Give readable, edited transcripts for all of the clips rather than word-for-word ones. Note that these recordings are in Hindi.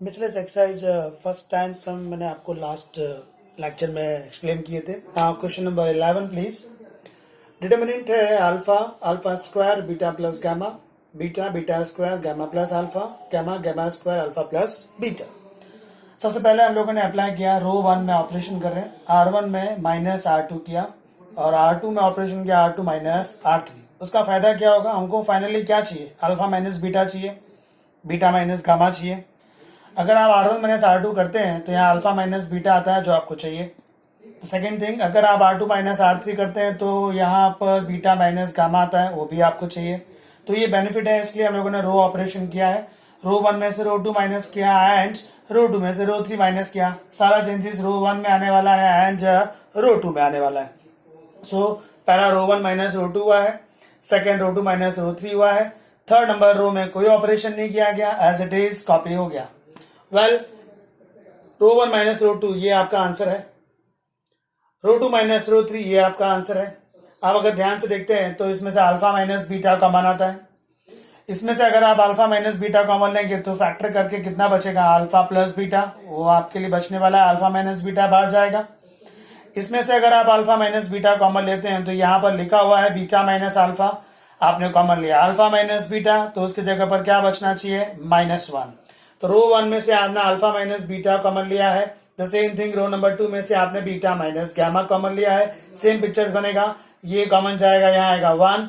मिसलेस एक्सरसाइज फर्स्ट टाइम सम मैंने आपको लास्ट लेक्चर में एक्सप्लेन किए थे। Question number 11 please. डिटर्मिनेंट है alpha, alpha square beta plus gamma, beta beta square gamma plus alpha, gamma gamma square alpha plus beta. सबसे पहले हम लोगों ने अप्लाई किया रो 1 में ऑपरेशन कर रहे हैं, R1 में माइनस R2 किया और R2 में ऑपरेशन किया R2 माइनस R3। उसका फायदा क्या होगा, हमको फाइनली क्या चाहिए, अल्फा माइनस बीटा चाहिए, बीटा माइनस गामा चाहिए। अगर आप R1 माइनस R2 करते हैं तो यहाँ अल्फा माइनस बीटा आता है जो आपको चाहिए। सेकेंड थिंग, अगर आप R2 माइनस R3 करते हैं तो यहाँ पर बीटा माइनस गामा आता है, वो भी आपको चाहिए। तो ये बेनिफिट है, इसलिए हम लोगों ने रो ऑपरेशन किया है। रो 1 में से रो 2 माइनस किया एंड रो 2 में से रो 3 माइनस किया। सारा चेंजेस रो 1 में आने वाला है एंड रो 2 में आने वाला है। सो पहला रो 1 माइनस रो 2 हुआ है, सेकेंड रो 2 माइनस रो 3 हुआ है, थर्ड नंबर रो में कोई ऑपरेशन नहीं किया गया, एज इट इज कॉपी हो गया। वेल, रो 1 माइनस रो 2 ये आपका आंसर है, रो 2 माइनस रो 3 ये आपका आंसर है। आप अगर ध्यान से देखते हैं तो इसमें से अल्फा माइनस बीटा कॉमन आता है। इसमें से अगर आप अल्फा माइनस बीटा कॉमन लेंगे तो फैक्टर करके कितना बचेगा, अल्फा प्लस बीटा, वो आपके लिए बचने वाला है, अल्फा माइनस बीटा बाहर जाएगा। इसमें से अगर आप अल्फा माइनस बीटा कॉमन लेते हैं तो यहाँ पर लिखा हुआ है बीटा माइनस अल्फा, आपने कॉमन लिया अल्फा माइनस बीटा, तो उसकी जगह पर क्या बचना चाहिए, -1। तो रो 1 में से आपने अल्फा माइनस बीटा कॉमन लिया है। The same thing row number 2 में से आपने बीटा माइनस गामा कॉमन लिया है। सेम पिक्चर्स बनेगा, ये कॉमन जाएगा, यहाँ आएगा 1।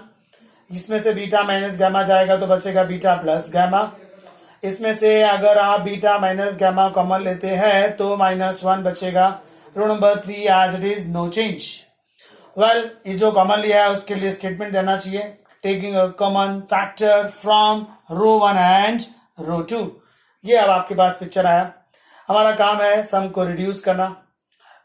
इसमें से बीटा माइनस गामा जाएगा तो बचेगा बीटा प्लस गामा। इसमें से अगर आप बीटा माइनस गामा कॉमन लेते हैं तो -1 बचेगा। Row number 3 as it is, no change. Well, ये जो कॉमन लिया है उसके लिए स्टेटमेंट देना चाहिए, taking a common factor from row 1 and row 2। ये अब आपके पास पिक्चर आया। हमारा काम है सम को रिड्यूस करना,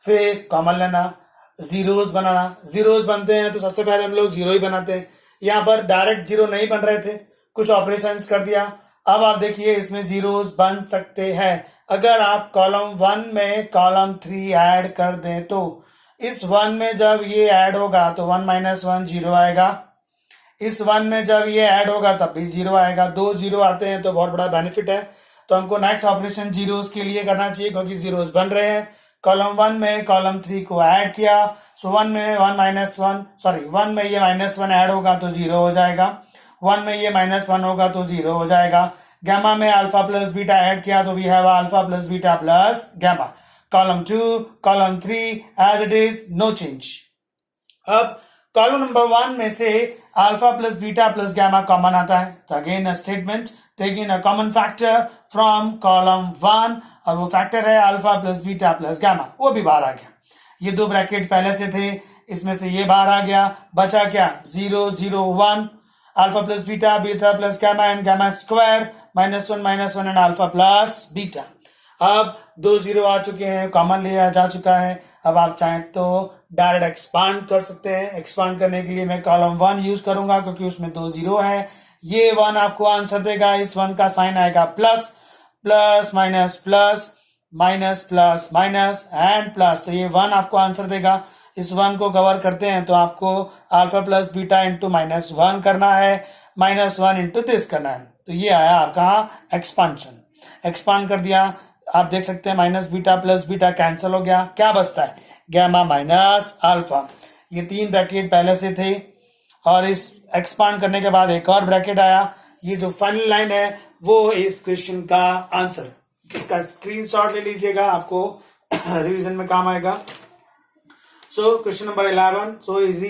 फिर कॉमन लेना, जीरोस बनाना। जीरोस बनते हैं तो सबसे पहले हम लोग जीरो ही बनाते हैं। यहाँ पर डायरेक्ट जीरो नहीं बन रहे थे, कुछ ऑपरेशंस कर दिया। अब आप देखिए इसमें जीरोस बन सकते हैं। अगर आप कॉलम 1 में कॉलम 3 ऐड कर दें तो इस 1 में जब ये ऐड होगा तो 1 माइनस 1 जीरो आएगा। इस 1 में जब ये ऐड होगा तब भी जीरो आएगा। 2 जीरो आते हैं तो बहुत बड़ा बेनिफिट है। तो हमको नेक्स्ट ऑपरेशन जीरोस के लिए करना चाहिए क्योंकि जीरोस बन रहे हैं। कॉलम 1 में कॉलम 3 को ऐड किया, सो 1 में 1 माइनस 1 सॉरी 1 में ये -1 ऐड होगा तो जीरो हो जाएगा, 1 में ये -1 होगा तो जीरो हो जाएगा। गामा में अल्फा प्लस बीटा ऐड किया तो we have alpha plus beta plus gamma. Column 2 column 3 as it is, no change. अब कॉलम नंबर 1 में से alpha plus beta plus gamma common आता है, तो again a statement taking a common factor from column 1, और वो फैक्टर है alpha plus beta plus gamma, वो भी बाहर आ गया। ये दो ब्रैकेट पहले से थे, इसमें से ये बाहर आ गया, बचा क्या, 0 0 1, alpha plus beta, beta plus gamma and gamma square, -1 and alpha plus beta. अब 2 जीरो आ चुके हैं, कॉमन लिया जा चुका है। अब आप चाहें तो डायरेक्ट एक्सपांड कर सकते हैं। एक्सपांड करने के लिए मैं कॉलम 1 यूज करूंगा क्योंकि उसमें 2 जीरो है। ये 1 आपको आंसर देगा, इस 1 का साइन आएगा plus, plus minus plus, minus plus minus and plus, तो ये 1 आपको आंसर देगा। इस 1 को कवर करते हैं तो आपको अल्फा प्लस बीटा इंटू -1 करना है, -1 इंटू दिस करना है। तो ये आया आपका एक्सपांशन। एक्सपांड कर दिया, आप देख सकते हैं minus beta plus beta cancel हो गया, क्या बचता है, गामा माइनस अल्फा। ये 3 ब्रैकेट पहले से थे और इस एक्सपांड करने के बाद एक और ब्रैकेट आया। ये जो फाइनल लाइन है वो इस क्वेश्चन का आंसर। इसका स्क्रीनशॉट ले लीजिएगा, आपको रिवीजन में काम आएगा। So question number 11 so easy.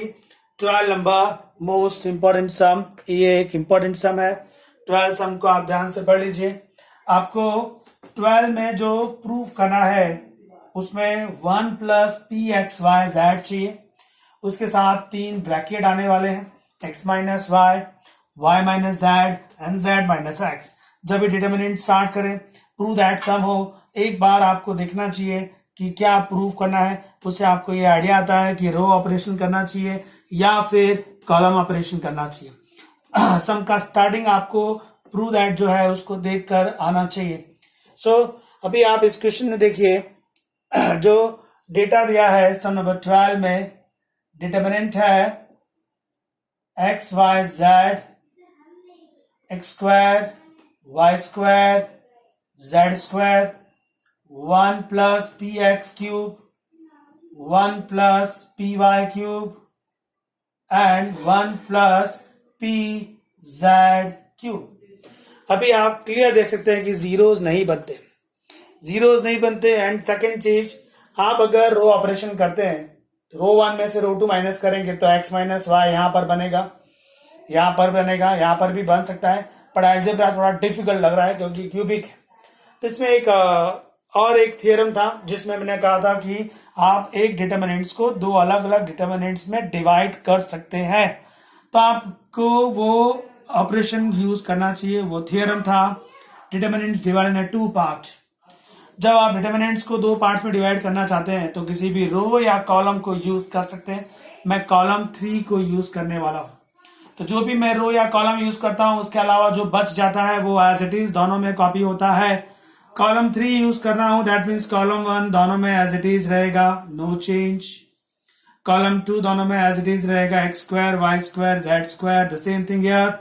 12 number most important sum, ये एक इंपॉर्टेंट सम है। 12 सम को आप ध्यान से पढ़ लीजिए। आपको 12 में जो प्रूफ करना है उसमें 1 plus p x y z चाहिए, उसके साथ 3 ब्रैकेट आने वाले हैं, x minus y, y minus z and z minus x. जब ये डिटर्मिनेंट स्टार्ट करें, प्रूव दैट सम हो, एक बार आपको देखना चाहिए कि क्या प्रूव करना है। उससे आपको ये आइडिया आता है कि रो ऑपरेशन करना चाहिए या फिर कॉलम ऑपरेशन करना चाहिए। सम का स्टार्टिंग आपको प्रूव दैट जो है उसको देखकर आना चाहिए। सो अभी आप इस क्वेश्चन में देखिए, जो डेटा दिया है सम नंबर 12 में, डिटर्मिनेंट है x y z, x square y square z square 1 plus p x cube 1 plus p y cube and 1 plus p z cube. अभी आप क्लियर देख सकते हैं कि जीरोज नहीं बनते एंड सेकेंड चीज, आप अगर रो ऑपरेशन करते हैं रो 1 में से रो 2 माइनस करेंगे तो x माइनस वाई यहां पर बनेगा, यहां पर भी बन सकता है, पर अलजेब्रा थोड़ा डिफिकल्ट लग रहा है क्योंकि क्यूबिक है। तो इसमें एक और एक थियरम था जिसमें मैंने कहा था कि आप एक डिटर्मिनेंट्स को दो अलग अलग डिटर्मिनेंट्स में डिवाइड कर सकते हैं, तो आपको वो ऑपरेशन यूज करना चाहिए। वो थियरम था determinants divide in two part. जब आप डिटर्मिनेंट्स को दो पार्ट में डिवाइड करना चाहते हैं तो किसी भी रो या कॉलम को यूज कर सकते हैं। मैं कॉलम 3 को यूज करने वाला हूं, तो जो भी मैं रो या कॉलम यूज करता हूं उसके अलावा जो बच जाता है वो एज इट इज दोनों में कॉपी होता है। कॉलम 3 यूज कर रहा हूं, दैट मीन्स कॉलम 1 दोनों में एज इट इज रहेगा, नो चेंज। कॉलम 2 दोनों में एज इट इज रहेगा, x square y square z square, the same thing here,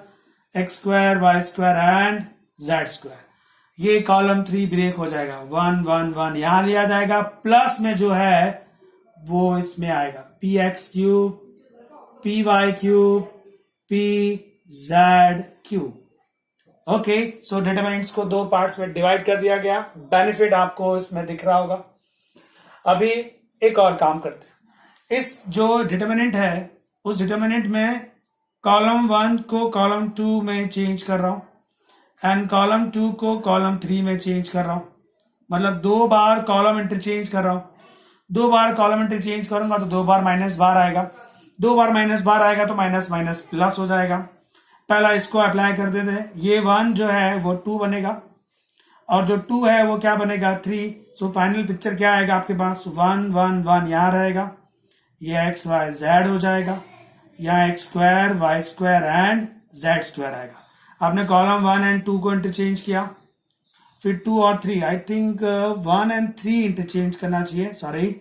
x square y square and z square. ये कॉलम 3 ब्रेक हो जाएगा, 1 1 1 यहां लिया जाएगा, प्लस में जो है वो इसमें आएगा, P x cube P y cube P z cube. Okay, so determinants को दो पार्ट्स में डिवाइड कर दिया गया। बेनिफिट आपको इसमें दिख रहा होगा। अभी एक और काम करते हैं, इस जो डिटरमिनेंट है उस डिटरमिनेंट में कॉलम 1 को कॉलम 2 में चेंज कर रहा हूं एंड कॉलम 2 को कॉलम 3 में चेंज कर रहा हूं, मतलब दो बार कॉलम इंटरचेंज कर रहा हूं। दो बार कॉलम इंटरचेंज करूंगा तो दो बार माइनस बार आएगा, दो बार माइनस बार आएगा तो माइनस माइनस प्लस हो जाएगा। पहला इसको अप्लाई कर देते हैं, ये 1 जो है वो 2 बनेगा और जो 2 है वो क्या बनेगा, 3। सो फाइनल पिक्चर क्या आएगा आपके पास, 1 1 1 यहां रहेगा, ये एक्स वाई जेड हो जाएगा, यहाँ x square y square and z square आएगा। आपने कॉलम 1 एंड 2 को इंटरचेंज किया, फिर 2 और 3, आई थिंक 1 एंड 3 इंटरचेंज करना चाहिए, सॉरी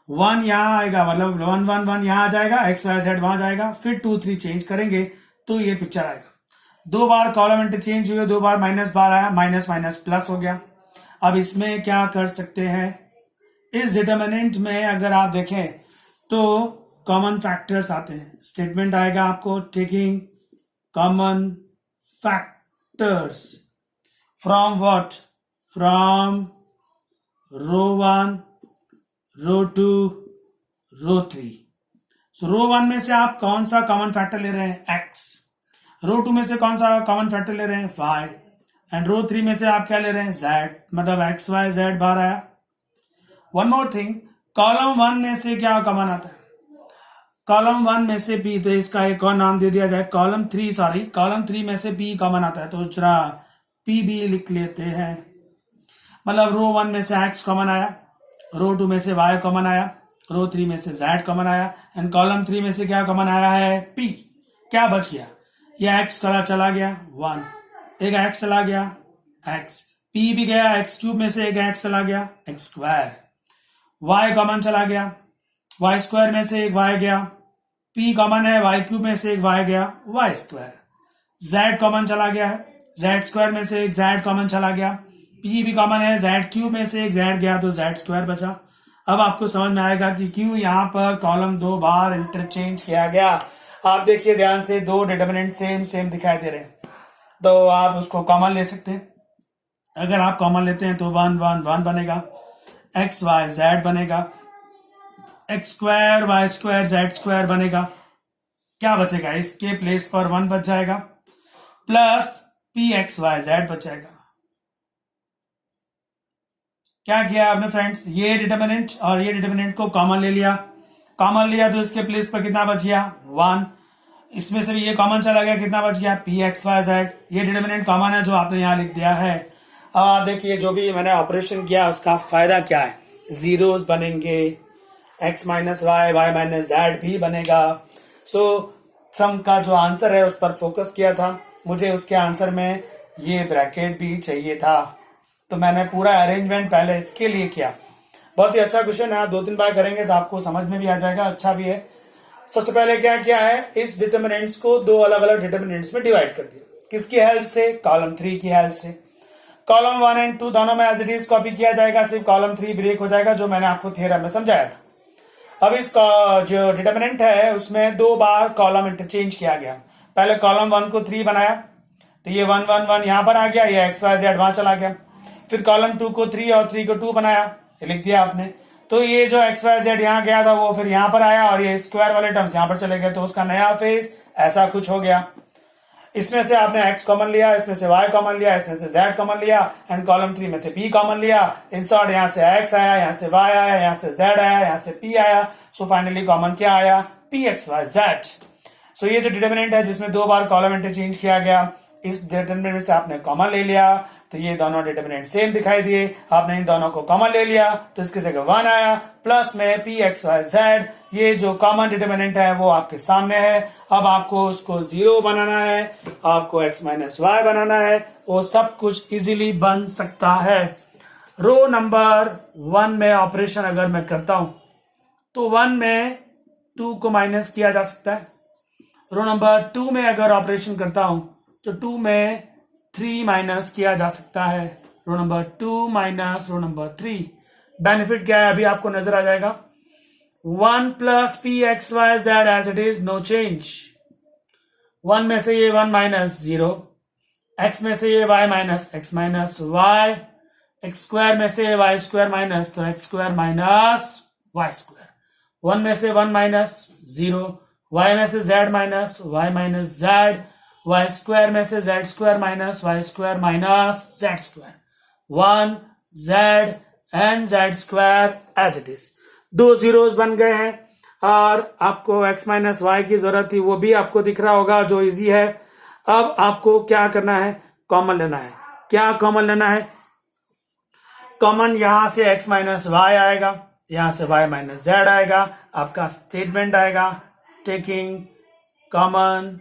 1 यहां आएगा, मतलब 1 1 1 यहां आ जाएगा, एक्स वाई जेड वहां जाएगा, फिर 2 3 चेंज करेंगे तो ये पिक्चर आएगा। दो बार कॉलम इंटरचेंज हुए, दो बार माइनस बार आया, माइनस माइनस प्लस हो गया। अब इसमें क्या कर सकते हैं, इस डिटर्मिनेंट में अगर आप देखें तो कॉमन फैक्टर्स आते हैं, स्टेटमेंट आएगा आपको taking common factors from what, from row 1 row 2 row 3। So row 1 में से आप कौन सा कॉमन फैक्टर ले रहे हैं, x। रो 2 में से कौन सा कॉमन फैक्टर ले रहे हैं, y। एंड रो 3 में से आप क्या ले रहे हैं, z, मतलब x y z बार आया। वन मोर थिंग, कॉलम 1 में से क्या कॉमन आता है, कॉलम 1 में से b, तो इसका एक और नाम दे दिया जाए, कॉलम 3 में से b कॉमन आता है, तो जरा p भी लिख लेते हैं। मतलब रो 1 में से x कॉमन आया, रो 2 में से y कॉमन आया, रो 3 में से z कॉमन आया एंड कॉलम 3 में से क्या कॉमन आया है, p। क्या बच गया, ये x चला गया 1, एक x चला गया x, p भी गया, x क्यूब में से एक x चला गया x स्क्वायर, y कॉमन चला गया, y स्क्वायर में से एक y गया, p कॉमन है, y क्यूब में से एक y गया y स्क्वायर, z कॉमन चला गया है, z स्क्वायर में से एक z कॉमन चला गया, p भी कॉमन है, z क्यूब में से एक z गया तो z स्क्वायर बचा। अब आपको समझ में आएगा कि क्यों यहाँ पर कॉलम दो बार इंटरचेंज किया गया। आप देखिए ध्यान से, दो डिटरमिनेंट सेम सेम दिखाई दे रहे हैं, तो आप उसको कॉमन ले सकते हैं। अगर आप कॉमन लेते हैं तो 1 1 1 बनेगा, एक्स वाई जेड बनेगा, x square y square z square बनेगा। क्या बचेगा, इसके प्लेस पर 1 बच जाएगा, plus p x y z बच जाएगा। क्या किया आपने फ्रेंड्स, ये डिटरमिनेंट और ये डिटरमिनेंट को कॉमन ले लिया, कॉमन लिया तो इसके प्लेस पर कितना बच गया 1, इसमें से भी ये कॉमन चला गया, कितना बच गया पी एक्स वाई जेड। ये डिटरमिनेंट कॉमन है जो आपने यहाँ लिख दिया है। अब आप देखिए जो भी मैंने ऑपरेशन किया उसका फायदा क्या है, जीरोस बनेंगे, x minus y y minus z भी बनेगा। सो सम का जो आंसर है उस पर फोकस किया था, मुझे उसके आंसर में ये ब्रैकेट भी चाहिए था, तो मैंने पूरा अरेंजमेंट पहले इसके लिए किया। बहुत ही अच्छा क्वेश्चन है, आप 2-3 बार करेंगे तो आपको समझ में भी आ जाएगा, अच्छा भी है। सबसे पहले क्या किया है, इस डिटरमिनेंट्स को दो अलग अलग डिटरमिनेंट्स में डिवाइड कर दिया। किसकी हेल्प से, कॉलम 3 की हेल्प से। कॉलम 1 एंड 2 दोनों में एज इट इज कॉपी किया जाएगा, सिर्फ कॉलम 3 ब्रेक हो जाएगा, जो मैंने आपको थ्योरम में समझाया था। अब इसका जो डिटरमिनेंट है उसमें 2 बार कॉलम इंटरचेंज किया गया। पहले कॉलम 1 को 3 बनाया, तो ये 1 1 1 यहां पर आ गया, ये एक्स वाई जेड वहां चला गया। फिर कॉलम 2 को 3 और 3 को 2 बनाया, ये लिख दिया आपने। तो ये जो एक्स वाई जेड यहाँ गया था वो फिर यहाँ पर आया, और ये स्क्वायर वाले टर्म्स यहाँ पर चले गए, तो उसका नया फेस ऐसा कुछ हो गया। इसमें से आपने x कॉमन लिया, इसमें से y कॉमन लिया, इसमें से z कॉमन लिया, एंड कॉलम 3 में से p कॉमन लिया। इन शॉर्ट यहाँ से x आया, यहाँ से y आया, यहाँ से z आया, यहाँ से p आया। सो फाइनली कॉमन क्या आया? pxyz। सो ये जो डिटरमिनेंट है जिसमें 2 बार कॉलम इंटरचेंज किया गया, इस डिटरमिनेंट से आपने कॉमन ले लिया, तो ये दोनों डिटरमिनेंट सेम दिखाई दिए। आपने इन दोनों को कॉमन ले लिया, तो इसकी जगह 1 आया, प्लस में pxyz। ये जो कॉमन डिटरमिनेंट है वो आपके सामने है। अब आपको उसको 0 बनाना है, आपको x माइनस वाई बनाना है, वो सब कुछ इजीली बन सकता है। रो नंबर 1 में ऑपरेशन अगर मैं करता हूं तो 1 में 2 को माइनस किया जा सकता है। रो नंबर 2 में अगर ऑपरेशन करता हूं तो 2 में 3 माइनस किया जा सकता है। Row number 2 minus row number 3। Benefit क्या है अभी आपको नजर आ जाएगा। 1 plus p x y z as it is, no change. 1 में से ये 1 माइनस 0, x में से ये y minus x minus y, x square में से y स्क्वायर माइनस, तो x square minus y square. 1 में से 1 माइनस 0, y में से z minus y minus z, y square में से z स्क्वायर minus y square minus z square. 1 z and z square as it is. 2 zeros बन गए हैं, और आपको x माइनस वाई की जरूरत थी, वो भी आपको दिख रहा होगा, जो इजी है। अब आपको क्या करना है? कॉमन लेना है। क्या कॉमन लेना है? कॉमन यहां से x माइनस वाई आएगा, यहां से y माइनस जेड आएगा, आपका स्टेटमेंट आएगा taking common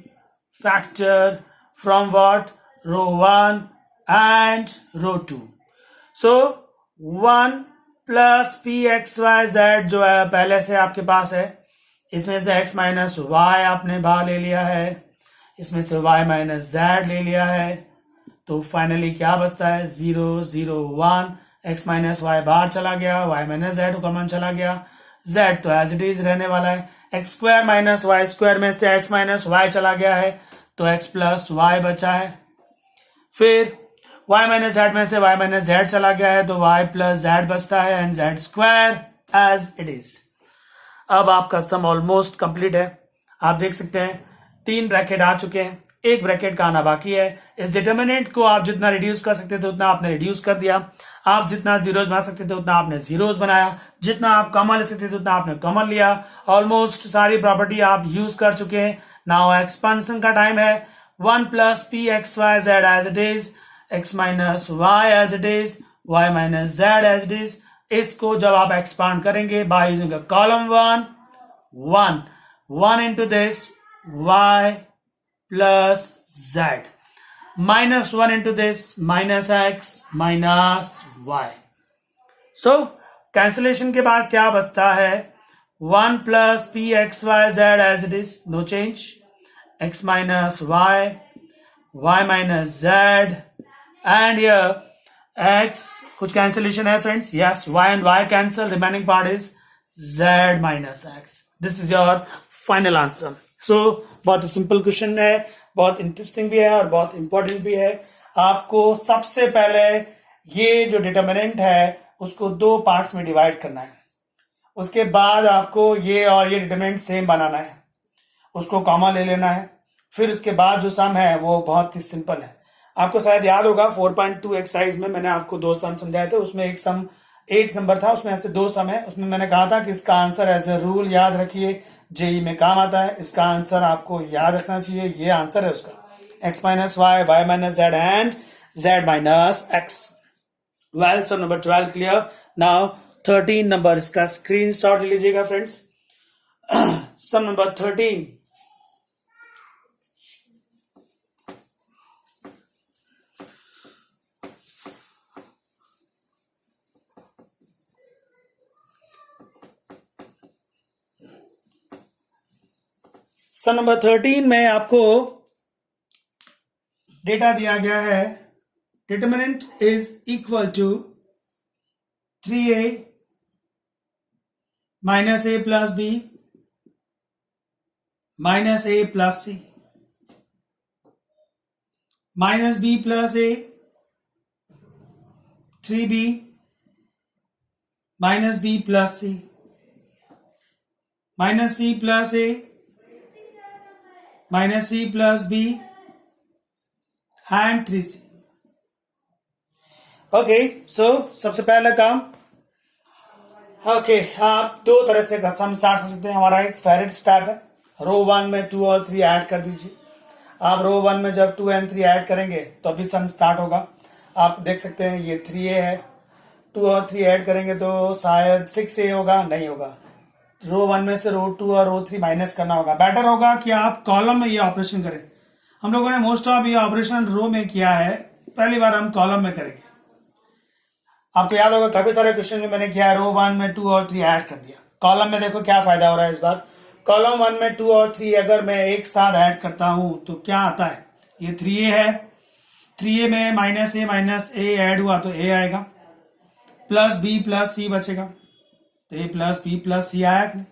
factor from what? Row 1 and row 2। So 1 plus p x y z जो है पहले से आपके पास है, इसमें से x माइनस वाई आपने बाहर ले लिया है, इसमें से y माइनस जेड ले लिया है, तो फाइनली क्या बचता है? 0 0 1। x माइनस वाई बाहर चला गया, y माइनस जेड कॉमन चला गया, z तो एज इट इज रहने वाला है। X square minus y square में से x माइनस वाई चला गया है, तो x प्लस वाई बचा है। फिर y माइनस जेड में से y माइनस जेड चला गया है, तो y प्लस जेड बचता है, and z square as it is. अब आपका सम ऑलमोस्ट कंप्लीट है। आप देख सकते हैं 3 ब्रैकेट आ चुके हैं, 1 ब्रैकेट का आना बाकी है। इस डिटरमिनेंट को आप जितना रिड्यूस कर सकते थे उतना आपने रिड्यूस कर दिया, आप जितना जीरोस बना सकते थे उतना आपने जीरोस बनाया, जितना आप कॉमन ले सकते थे उतना आपने कॉमन लिया। ऑलमोस्ट सारी प्रॉपर्टी आप यूज कर चुके हैं। नाउ एक्सपेंशन का टाइम है। 1 plus p x y z as it is, x minus y as it is, y minus z as it is. इसको जब आप एक्सपांड करेंगे by using column 1 1 into this y प्लस z, minus 1 into this minus x minus y। So cancellation के बाद क्या बचता है? 1 plus p x y z as it is, no change, x minus y, y minus z, and here x कुछ कैंसिलेशन है friends, yes, y and y cancel, remaining part is z minus x। This is your final answer. So बहुत सिंपल क्वेश्चन है, बहुत इंटरेस्टिंग भी है और बहुत इंपॉर्टेंट भी है। आपको सबसे पहले ये जो डिटरमिनेंट है उसको 2 पार्ट्स में डिवाइड करना है, उसके बाद आपको ये और ये डिटरमिनेंट सेम बनाना है, उसको कॉमन ले लेना है, फिर उसके बाद जो सम है वो बहुत ही सिंपल है। आपको शायद याद होगा 4.2 एक्सरसाइज में मैंने आपको 2 सम समझाए थे, उसमें एक सम 8 नंबर था, उसमें ऐसे 2 सम है। उसमें मैंने कहा था कि इसका आंसर एज ए रूल याद रखिए, जेई में काम आता है। इसका आंसर आपको याद रखना चाहिए, ये आंसर है उसका, x minus y, y minus z and z minus x. Well, sum number 12 clear. Now 13 number, इसका स्क्रीन शॉट लीजिएगा friends. Sum number 13, sum number 13 में आपको डेटा दिया गया है determinant is equal to 3a minus a plus b minus a plus c minus b plus a 3b minus b plus c minus c plus a minus c plus b and 3c. Okay so सबसे पहला काम आप दो तरह से सम स्टार्ट कर सकते हैं. हमारा एक फेरेट स्टेप है. रो 1 में 2 और 3 ऐड कर दीजिए. आप रो 1 में जब 2 and 3 ऐड करेंगे तो अभी सम स्टार्ट होगा. आप देख सकते हैं ये 3a है, 2 और 3 ऐड करेंगे तो शायद 6a होगा. नहीं होगा. रो 1 में से रो 2 और रो 3 माइनस करना होगा. बेटर होगा कि आप कॉलम में ये ऑपरेशन करें. हम लोगों ने मोस्ट ऑफ ये ऑपरेशन रो में किया है, पहली बार हम कॉलम में करेंगे. आपको याद होगा काफी सारे क्वेश्चन में मैंने किया रो 1 में 2 और 3 ऐड कर दिया. कॉलम में देखो क्या फायदा हो रहा है इस बार. कॉलम 1 में 2 और 3 अगर मैं एक साथ ऐड करता हूं तो क्या आता है. ये 3a है, 3a में माइनस a ऐड हुआ तो a आएगा, प्लस b प्लस c बचेगा तो a plus b plus c आया.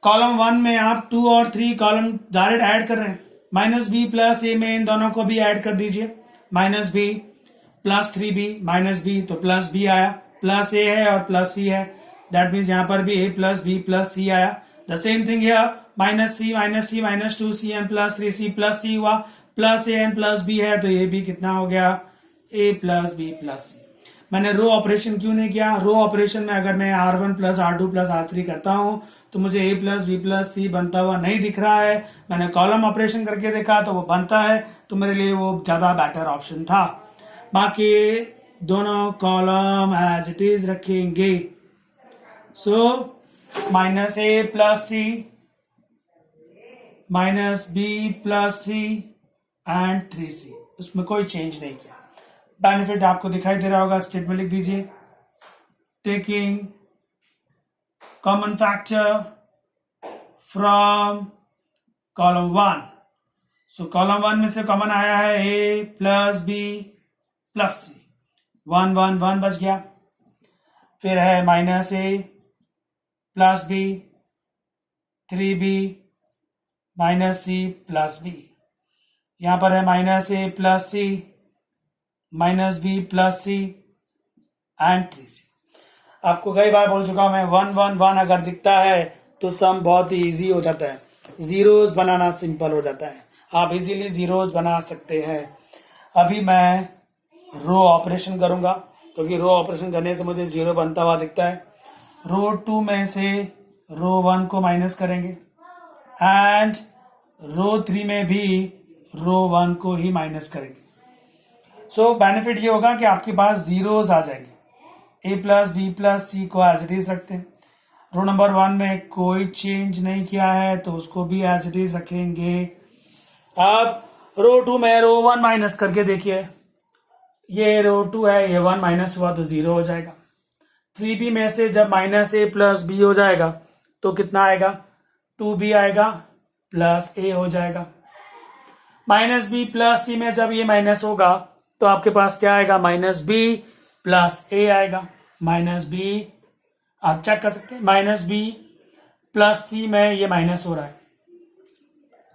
कॉलम 1 में आप 2 और 3 कॉलम डायरेक्ट ऐड कर रहे हैं. माइनस b प्लस a में इन दोनों को भी ऐड कर दीजिए. Minus b plus 3b minus b तो प्लस b आया. प्लस a है और प्लस c है, दैट मीन्स यहां पर भी a plus b plus c आया. The same thing here, minus c minus 2c and plus 3c plus c हुआ. Plus a and plus b है तो ये भी कितना हो गया, a plus b plus c. मैंने रो ऑपरेशन क्यों नहीं किया. रो ऑपरेशन में अगर मैं r1 plus r2 plus r3 करता हूं तो मुझे a plus b plus c बनता हुआ नहीं दिख रहा है. मैंने कॉलम ऑपरेशन करके देखा तो वो बनता है, तो मेरे लिए वो ज्यादा बेटर ऑप्शन था. बाकी दोनों कॉलम एज इट इज रखेंगे. So minus a plus c minus b plus c and 3c, उसमें कोई चेंज नहीं किया. बेनिफिट आपको दिखाई दे रहा होगा, स्टेट में लिख दीजिए. Taking common factor from column 1. So column 1 में से कॉमन आया है a plus b plus c. 1 1 1 बच गया. फिर है minus a plus b 3b minus c plus b. यहां पर है minus a plus c minus b plus c and 3c. आपको कई बार बोल चुका हूं मैं, 1 1 1 अगर दिखता है तो सम बहुत ही इजी हो जाता है. जीरोस बनाना सिंपल हो जाता है. आप इजीली जीरोस बना सकते हैं. अभी मैं रो ऑपरेशन करूंगा क्योंकि रो ऑपरेशन करने से मुझे जीरो बनता हुआ दिखता है. रो 2 में से रो 1 को माइनस करेंगे एंड रो 3 में भी रो 1 को ही माइनस करेंगे. सो बेनिफिट ये होगा कि आपके पास जीरोस आ जाएंगे. a प्लस बी प्लस सी को एज इट इज रखते हैं. रो नंबर 1 में कोई चेंज नहीं किया है तो उसको भी एज इट इज रखेंगे. आप रो 2 में रो 1 माइनस करके देखिए. ये रो 2 है, ये 1 माइनस हुआ तो 0 हो जाएगा. 3b में से जब माइनस a प्लस b हो जाएगा तो कितना आएगा, 2b आएगा प्लस a हो जाएगा. माइनस b प्लस c में जब ये माइनस होगा तो आपके पास क्या आएगा, माइनस b प्लस a आएगा. माइनस b आप चेक कर सकते हैं, माइनस b प्लस c में ये माइनस हो रहा है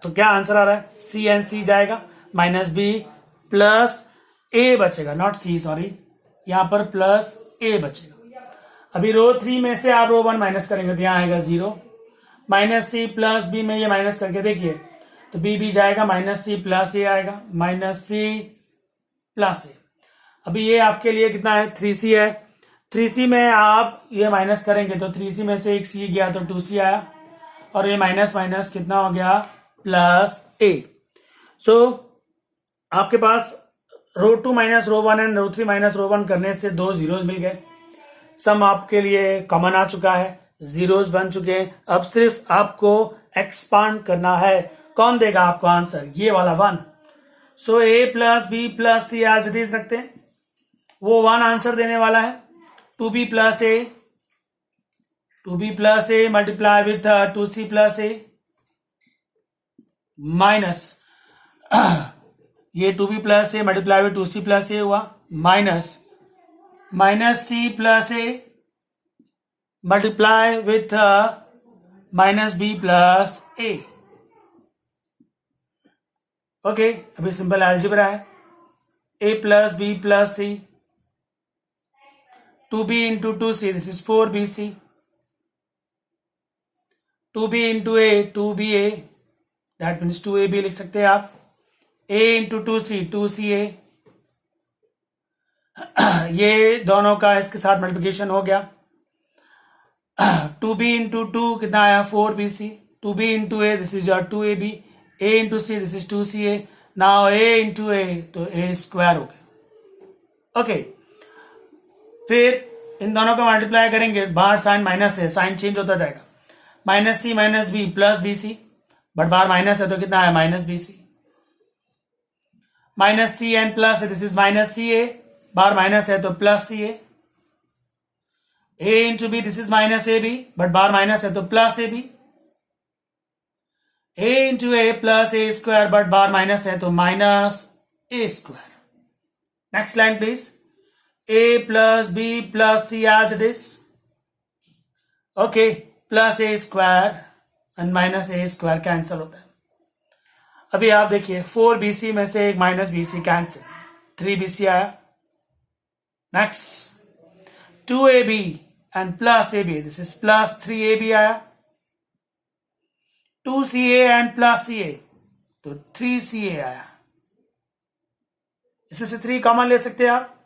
तो क्या आंसर आ रहा है, c एंड c जाएगा. माइनस b प्लस a बचेगा, नॉट c सॉरी, यहां पर प्लस a बचेगा. अभी रो 3 में से आप रो 1 माइनस करेंगे तो यहां आएगा 0. माइनस c प्लस b में ये माइनस करके देखिए तो b भी जाएगा, माइनस c प्लस a आएगा, माइनस c प्लस a. अभी ये आपके लिए कितना है, 3c है. 3c में आप ये माइनस करेंगे तो 3c में से एक c गया तो 2c आया और ये माइनस माइनस कितना हो गया, प्लस a. सो आपके पास row 2 minus row 1 and row 3 minus row 1 करने से 2 जीरोस मिल गए. सम आपके लिए कॉमन आ चुका है, जीरोस बन चुके हैं. अब सिर्फ आपको एक्सपांड करना है. कौन देगा आपको आंसर, ये वाला 1. So a plus b plus c as it is रखते हैं, वो 1 आंसर देने वाला है. 2b plus a multiply with 2c plus a minus ये 2b plus a multiply with 2c plus a हुआ, minus c plus a multiply with minus b plus a. Okay, अभी सिंपल अलजेब्रा है. a plus b plus c, 2b into 2c, this is 4bc. 2b into a, 2ba, that means 2ab लिख सकते हैं आप. a into 2c, 2ca. ये दोनों का इसके साथ मल्टीप्लिकेशन हो गया. 2b into 2 कितना आया? 4bc. 2b into a, this is your 2ab. a into c, this is 2ca. Now a into a, तो a स्क्वायर हो गया. ओके, फिर इन दोनों को मल्टीप्लाई करेंगे. बाहर साइन माइनस है, साइन चेंज होता जाएगा. Minus c minus b plus b c, but बाहर माइनस है तो कितना आया? Minus b c. Minus c n plus है, this is minus c a. बाहर माइनस है तो plus c a. a into b, this is minus ab, but बाहर माइनस है तो plus ab. a into a plus a square, but बाहर माइनस है तो minus a square. Next line please. a plus b plus c as it is. Okay, plus a square and minus a square cancel होता है. अभी आप देखिए 4bc में से एक माइनस bc कैंसिल, 3bc आया. Next 2ab and plus ab, this is plus 3ab आया. 2ca and plus ca, तो 3ca आया. इसमें से 3 कॉमन ले सकते हैं आप.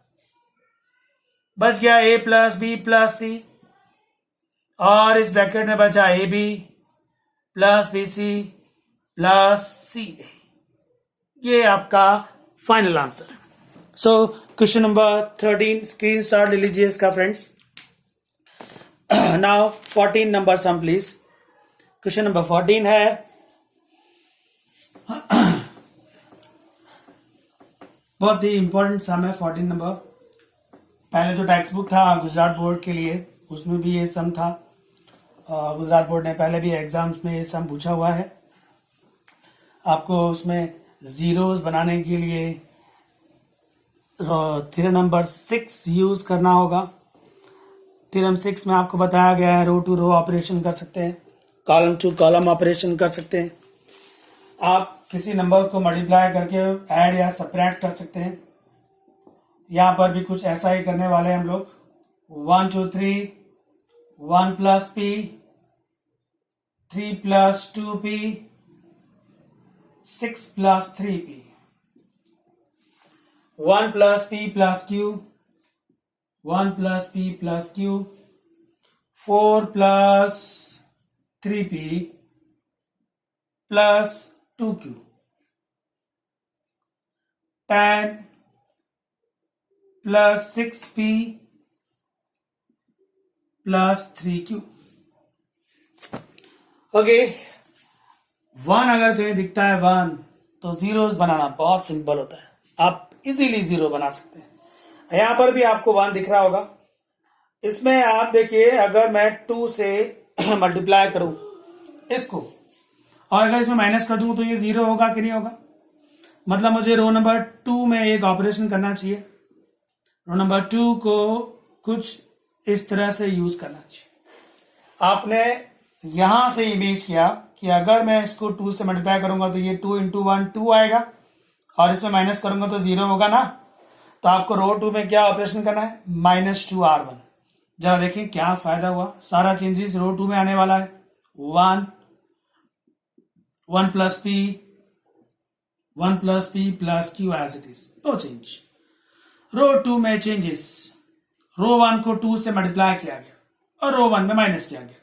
बच गया a plus b plus c, और इस ब्रैकेट में बचा ab plus bc plus ca. ये आपका फाइनल आंसर है. So question number 13 screenshot ले लीजिए इसका friends. Now 14 number sum please. Question number 14 है, बहुत ही इंपॉर्टेंट सम है 14 नंबर. पहले जो टेक्स्ट बुक था गुजरात बोर्ड के लिए उसमें भी ये सम था. गुजरात बोर्ड ने पहले भी एग्जाम्स में ये सम पूछा हुआ है. आपको उसमें जीरोस बनाने के लिए थ्योरम नंबर 6 यूज करना होगा. थ्योरम 6 में आपको बताया गया है रो टू रो ऑपरेशन कर सकते हैं, कॉलम टू कॉलम ऑपरेशन कर सकते हैं. आप किसी नंबर को मल्टीप्लाई करके ऐड या सब्ट्रैक्ट कर सकते हैं. यहां पर भी कुछ ऐसा ही करने वाले हैं हम लोग. 1 2 3, 1 plus p, 3 plus 2p, 6 plus 3p. 1 plus p plus q, 1 plus p plus q, 4 plus 3p plus 2q, 10 plus 6p plus 3q. Okay, 1 अगर कहीं दिखता है 1 तो जीरोस बनाना बहुत सिंपल होता है. आप इजीली जीरो बना सकते हैं. यहां पर भी आपको 1 दिख रहा होगा. इसमें आप देखिए, अगर मैं 2 से मल्टीप्लाई करूं इसको और अगर इसमें माइनस कर दूं तो ये जीरो होगा कि नहीं होगा? मतलब मुझे रो नंबर 2 में एक ऑपरेशन करना चाहिए. रो नंबर 2 को कुछ इस तरह से यूज करना चाहिए. आपने यहां से इमेज किया कि अगर मैं इसको 2 से मल्टीप्लाई करूंगा तो ये 2 into 1 2 आएगा, और इसमें माइनस करूंगा तो जीरो होगा ना. तो आपको रो 2 में क्या ऑपरेशन करना है? -2r1. जरा देखिए क्या फायदा हुआ. सारा चेंजेस रो 2 में आने वाला है. 1 plus p, 1 plus p plus q as it is, no change. Row 2 में चेंजेस, रो 1 को 2 से मल्टीप्लाई किया गया और रो 1 में माइनस किया गया.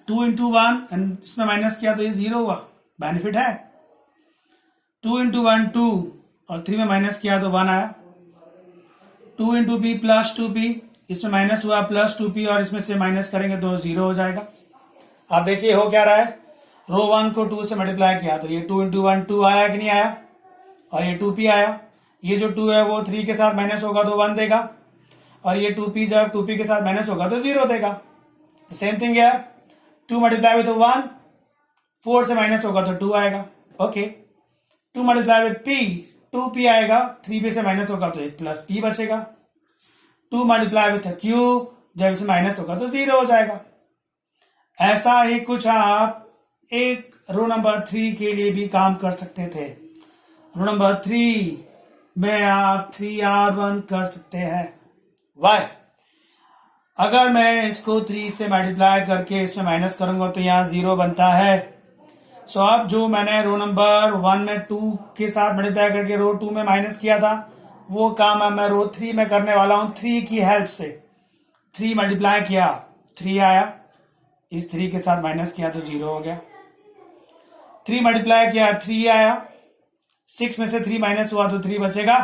2 into 1 एंड इसमें माइनस किया तो ये जीरो हुआ. बेनिफिट है. 2 into 1 2 और 3 में माइनस किया तो 1 आया. 2 into p प्लस 2p, इसमें माइनस हुआ प्लस 2p और इसमें से माइनस करेंगे तो जीरो हो जाएगा. आप देखिए हो क्या रहा है. रो 1 को 2 से मल्टीप्लाई किया तो ये 2 into 1 2 आया कि नहीं आया, और ये 2p आया. ये जो 2 है वो 3 के साथ माइनस होगा तो 1 देगा, और ये 2p जब 2p के साथ माइनस होगा तो जीरो देगा. सेम थिंग है. 2 मल्टीप्लाई विथ 1, 4 से माइनस होगा तो 2 आएगा. Okay. 2 multiply with p, 2p आएगा, 3p से माइनस होगा तो एक प्लस p बचेगा। 2 मल्टीप्लाई विथ q, जब इसमें माइनस होगा तो 0 हो जाएगा। ऐसा ही कुछ आप एक रो नंबर 3 के लिए भी काम कर सकते थे। रो नंबर 3 में आप 3r1 कर सकते हैं। वाई, अगर मैं इसको 3 से मल्टीप्लाई करके इसमें माइनस करूंगा तो यहाँ 0 बनता है। सो अब जो मैंने रो नंबर 1 में 2 के साथ मल्टीप्लाई करके रो 2 में माइनस किया था, वो काम अब मैं रो 3 में करने वाला हूं। 3 की हेल्प से 3 मल्टीप्लाई किया, 3 आया, इस 3 के साथ माइनस किया तो 0 हो गया। 3 मल्टीप्लाई किया, 3 आया, 6 में से 3 माइनस हुआ तो 3 बचेगा।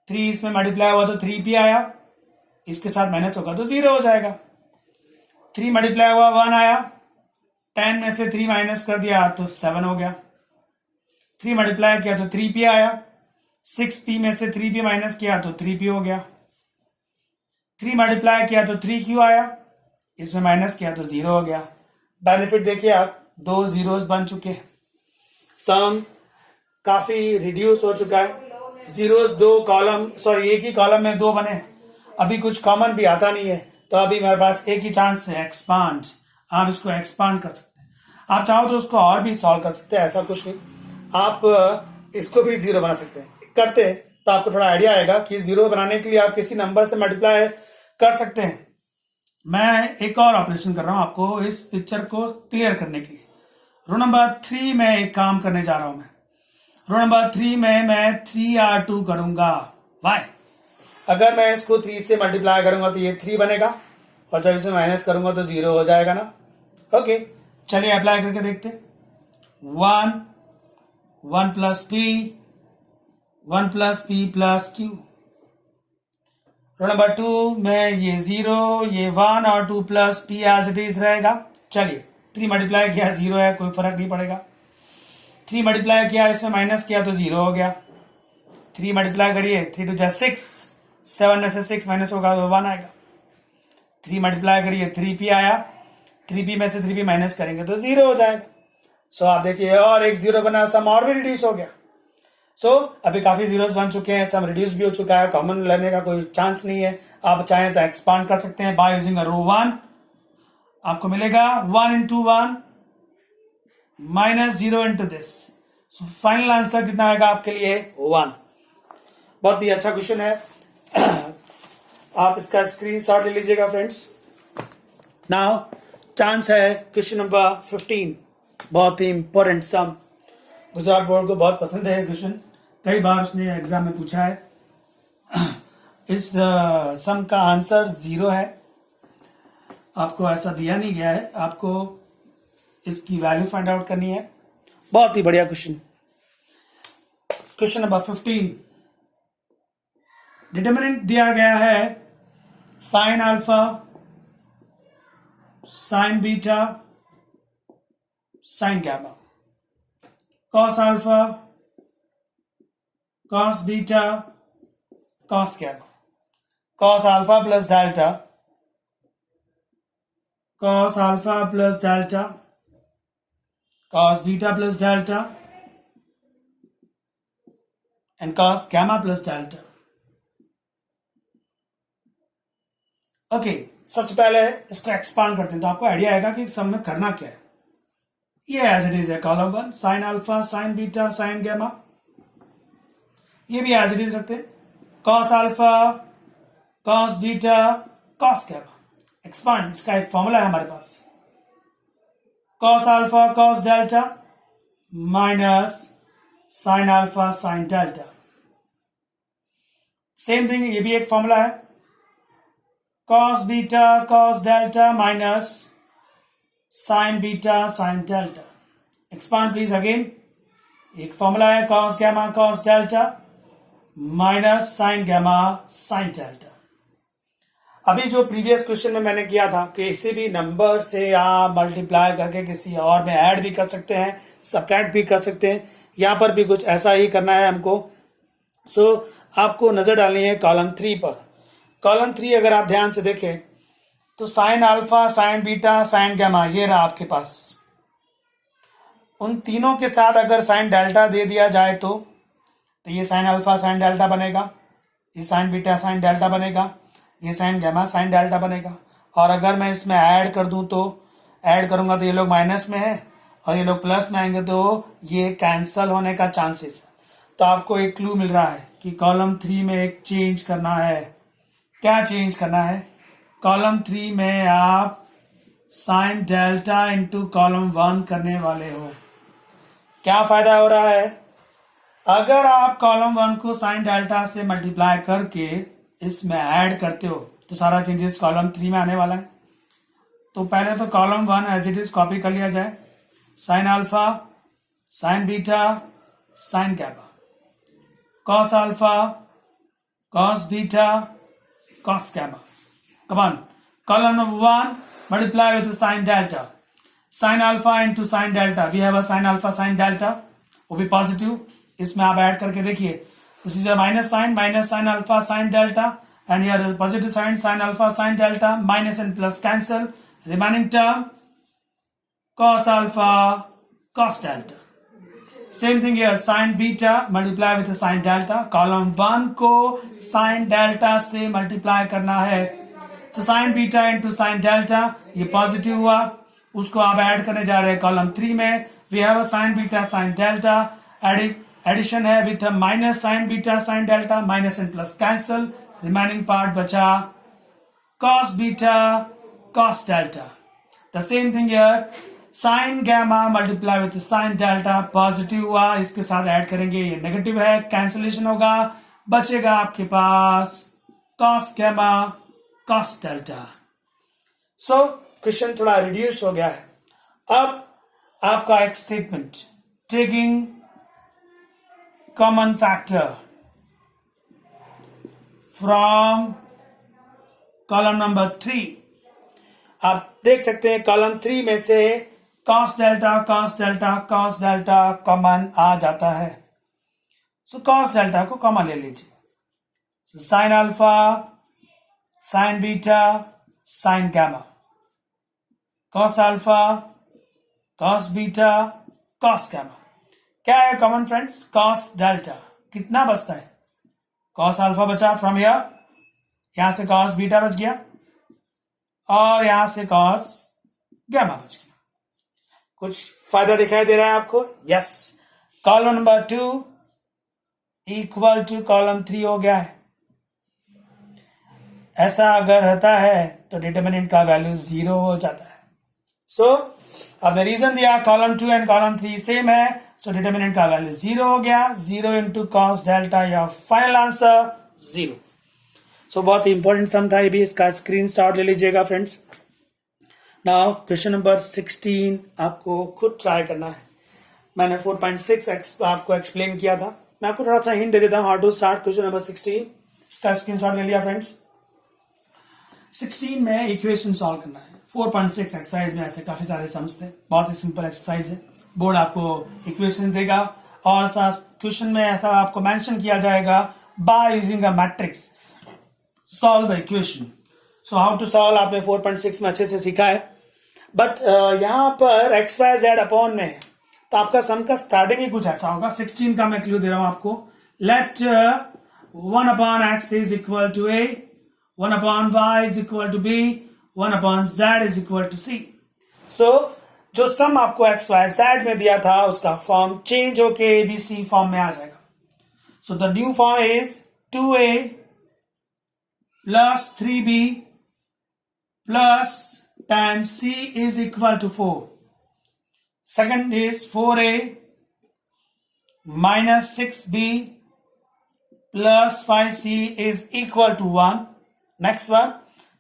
3 इसमें मल्टीप्लाई हुआ तो 3p आया, इसके साथ माइनस होगा तो 0 हो जाएगा। 3 मल्टीप्लाई हुआ, 1 आया, 10 में से 3 माइनस कर दिया तो 7 हो गया। 3 मल्टीप्लाई किया तो 3p आया, 6p में से 3p माइनस किया तो 3p हो गया। 3 मल्टीप्लाई किया तो 3q आया, इसमें माइनस किया तो 0 हो गया। बेनिफिट देखिए आप, 2 जीरोस बन चुके। सम काफी रिड्यूस हो चुका है। जीरोस एक ही कॉलम में 2 बने। अभी कुछ कॉमन भी आता नहीं है, तो अभी मेरे पास एक ही चांस है एक्सपांड। आप इसको एक्सपांड कर सकते हैं। आप चाहो तो उसको और भी सॉल्व कर सकते हैं, ऐसा कुछ नहीं। आप इसको भी 0 बना सकते हैं। करते हैं तो आपको थोड़ा आइडिया आएगा कि 0 बनाने के लिए आप किसी नंबर से मल्टीप्लाई कर सकते हैं। मैं एक और ऑपरेशन कर रहा हूं आपको इस पिक्चर को क्लियर करने के लिए। रो नंबर 3 में एक काम करने जा रहा हूं मैं। रो नंबर 3 में मैं 3r2 करूंगा। वाई, अगर मैं इसको 3 से मल्टीप्लाई करूंगा तो ये 3 बनेगा, और जब इसे माइनस करूंगा तो 0 हो जाएगा ना। ओके, चलिए अप्लाई करके देखते। 1 plus p, 1 plus p plus q। Row number 2 में ये 0, ये 1 और 2 plus p as it is रहेगा। चलिए 3 मल्टीप्लाई किया, 0 है, कोई फर्क नहीं पड़ेगा। 3 मल्टीप्लाई किया, इसमें माइनस किया तो 0 हो गया। 3 मल्टीप्लाई करिए, 3 2 6, 7 में से 6 माइनस होगा तो 1 आएगा। 3 मल्टीप्लाई करिए, 3p आया, 3p में से 3p माइनस करेंगे तो 0 हो जाएगा। सो आप देखिए और एक 0 बना, सम और भी रिड्यूस हो गया। सो अभी काफी जीरोस बन चुके हैं, सम रिड्यूस भी हो चुका है, कॉमन लेने का कोई चांस नहीं है। आप चाहें तो एक्सपांड कर सकते हैं बाय यूजिंग रो 1। आपको मिलेगा 1 into 1 minus 0 into this. So final answer कितना आएगा आपके लिए? 1। बहुत ही अच्छा क्वेश्चन है। आप इसका स्क्रीनशॉट ले लीजिएगा फ्रेंड्स। नाउ चांस है क्वेश्चन नंबर 15, बहुत ही इंपॉर्टेंट सम। गुजरात बोर्ड को बहुत पसंद है क्वेश्चन, कई बार उसने एग्जाम में पूछा है। इस सम का आंसर 0 है। आपको ऐसा दिया नहीं गया है, आपको इसकी वैल्यू फाइंड आउट करनी है। बहुत ही बढ़िया क्वेश्चन। क्वेश्चन नंबर 15, डिटरमिनेंट दिया गया है sine alpha, sine beta, sine gamma, cos alpha, cos beta, cos gamma, cos alpha plus delta, cos alpha plus delta, cos beta plus delta and cos gamma plus delta. Okay, सबसे पहले इसको एक्सपांड करते हैं तो आपको आइडिया आएगा कि सम में करना क्या है। ये एज इट इज है, column 1 sine alpha, sine beta, sine gamma. ये भी एज इट इज रखते हैं, cos alpha, cos beta, cos gamma. Expand, इसका एक फॉर्मूला है हमारे पास, cos alpha cos delta minus sine alpha sine delta. Same thing, ये भी एक फॉर्मूला है, cos beta cos delta minus sine beta sine delta. Expand please again, एक फॉर्मूला है cos gamma cos delta minus sine gamma sine delta. अभी जो प्रीवियस क्वेश्चन में मैंने किया था, किसी भी नंबर से आप मल्टीप्लाई करके किसी और में ऐड भी कर सकते हैं, सब्ट्रैक्ट भी कर सकते हैं। यहां पर भी कुछ ऐसा ही करना है हमको। सो आपको नजर डालनी है कॉलम 3 पर। कॉलम 3 अगर आप ध्यान से देखें तो sine alpha, sine beta, sine gamma, ये रहा आपके पास। उन तीनों के साथ अगर साइन डेल्टा दे दिया जाए तो तो ये साइन अल्फा साइन डेल्टा बनेगा, ये साइन बीटा साइन डेल्टा बनेगा, ये साइन गैमा साइन डेल्टा बनेगा। और अगर मैं इसमें ऐड कर दूं तो ऐड करूंगा तो ये लोग माइनस में है और ये लोग प्लस में आएंगे तो ये कैंसल होने का चांसेस है। तो आपको एक क्लू मिल रहा है कि कॉलम 3 में एक चेंज करना है। क्या चेंज करना है? कॉलम 3 में आप साइन डेल्टा इंटू कॉलम 1 करने वाले हो। क्या फायदा हो रहा है? अगर आप कॉलम 1 को साइन डेल्टा से मल्टीप्लाई करके इसमें ऐड करते हो तो सारा चेंजेस कॉलम 3 में आने वाला है। तो पहले तो column 1 as it is copy कर लिया जाए, sine alpha sine beta sine gamma, cos alpha cos beta cos gamma. Come on. Column number 1, multiply with the sin delta. Sin alpha into sin delta. We have a sin alpha sin delta. वो भी पॉजिटिव, इसमें आप ऐड करके देखिए. This is your minus sin alpha sin delta, and here is positive sin alpha sin delta, minus and plus cancel. Remaining term cos alpha cos delta. Same thing here, sin beta multiply with the sin delta. Column 1 को sin delta से मल्टीप्लाई करना है. So sin beta into sin delta, ये पॉजिटिव हुआ, उसको आप ऐड करने जा रहे हैं कॉलम 3 में. We have a sin beta sin delta, addition है with minus sin beta sin delta, minus and plus cancel. Remaining part बचा cos beta cos delta. The same thing here, sine gamma multiply with sine delta, positive हुआ, इसके साथ ऐड करेंगे, ये नेगेटिव है, कैंसिलेशन होगा, बचेगा आपके पास cos gamma cos delta. So question थोड़ा रिड्यूस हो गया है. अब आपका एक statement, taking common factor from column number 3. आप देख सकते हैं कॉलम 3 में से cos डेल्टा कॉमन आ जाता है. सो cos डेल्टा को कॉमन ले लीजिए. Sine alpha sine beta sine gamma, cos alpha cos beta cos gamma. क्या है कॉमन फ्रेंड्स? cos delta. कितना बचता है? cos अल्फा बचा फ्रॉम हियर, यहां से cos बीटा बच गया और यहां से cos गैमा बच गया. कुछ फायदा दिखाई दे रहा है आपको? Yes. Column number 2 equal to column 3 हो गया है. ऐसा अगर रहता है तो डिटरमिनेंट का वैल्यू 0 हो जाता है. सो अब रीजन दिया कॉलम 2 एंड कॉलम 3 सेम है, सो डिटरमिनेंट का वैल्यू 0 हो गया. 0 इंटू कॉस डेल्टा, या फाइनल आंसर 0. सो बहुत ही इंपॉर्टेंट सम था ये भी, इसका स्क्रीनशॉट ले लीजिएगा फ्रेंड्स. नाउ क्वेश्चन नंबर 16 आपको खुद ट्राई करना है. मैंने 4.6 आपको एक्सप्लेन किया था. मैं आपको थोड़ा सा हिंट दे देता हूं how to start question number 16. इसका स्क्रीनशॉट ले लिया फ्रेंड्स. 16 में इक्वेशन सॉल्व करना है. 4.6 एक्सरसाइज में ऐसे काफी सारे सम्स थे, बहुत ही सिंपल एक्सरसाइज है. बोर्ड आपको इक्वेशन देगा और क्वेश्चन में ऐसा आपको मेंशन किया जाएगा by using a matrix solve the equation. So how to solve आपने 4.6 में अच्छे से सीखा है. बट यहां पर एक्स वाई जेड अपॉन में है, तो आपका सम का स्टार्टिंग ही कुछ ऐसा होगा. 16 का मैं क्लू दे रहा हूं आपको. Let 1 upon x is equal to a, 1 upon y is equal to b, 1 upon z is equal to c. So जो सम आपको एक्स वाई जेड में दिया था उसका फॉर्म चेंज होके एबीसी फॉर्म में आ जाएगा. So the new form is 2a plus 3b plus tan c is equal to 4. Second is 4a minus 6b plus 5c is equal to 1. Next one,